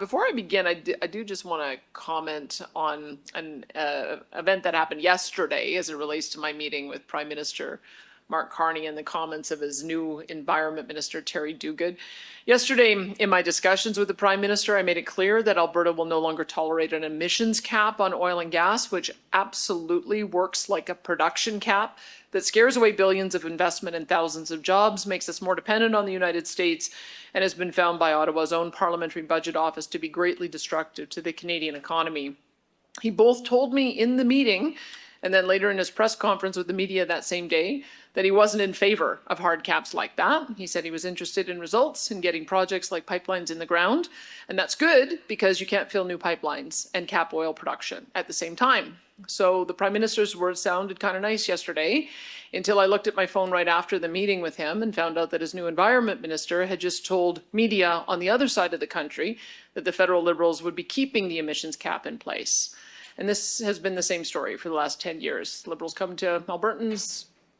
Before I begin, I do just want to comment on an event that happened yesterday as it relates to my meeting with Prime Minister Mark Carney and the comments of his new Environment Minister, Terry Duguid. Yesterday, in my discussions with the Prime Minister, I made it clear that Alberta will no longer tolerate an emissions cap on oil and gas, which absolutely works like a production cap that scares away billions of investment and thousands of jobs, makes us more dependent on the United States, and has been found by Ottawa's own Parliamentary Budget Office to be greatly destructive to the Canadian economy. He both told me in the meeting and then later in his press conference with the media that same day that he wasn't in favor of hard caps like that. He said he was interested in results and getting projects like pipelines in the ground. And that's good because you can't fill new pipelines and cap oil production at the same time. So the Prime Minister's words sounded kind of nice yesterday until I looked at my phone right after the meeting with him and found out that his new Environment Minister had just told media on the other side of the country that the federal Liberals would be keeping the emissions cap in place. And this has been the same story for the last 10 years. Liberals come to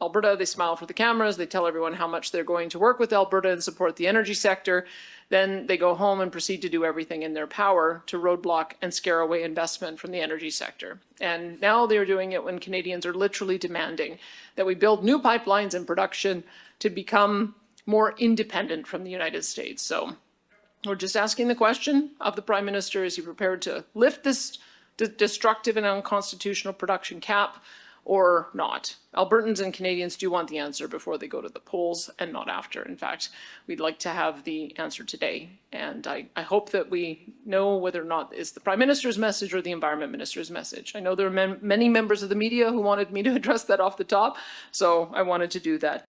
Alberta, they smile for the cameras, they tell everyone how much they're going to work with Alberta and support the energy sector. Then they go home and proceed to do everything in their power to roadblock and scare away investment from the energy sector. And now they're doing it when Canadians are literally demanding that we build new pipelines and production to become more independent from the United States. So we're just asking the question of the Prime Minister, is he prepared to lift this destructive and unconstitutional production cap or not? Albertans and Canadians do want the answer before they go to the polls and not after. In fact, we'd like to have the answer today. And I hope that we know whether or not it's the Prime Minister's message or the Environment Minister's message. I know there are many members of the media who wanted me to address that off the top, so I wanted to do that.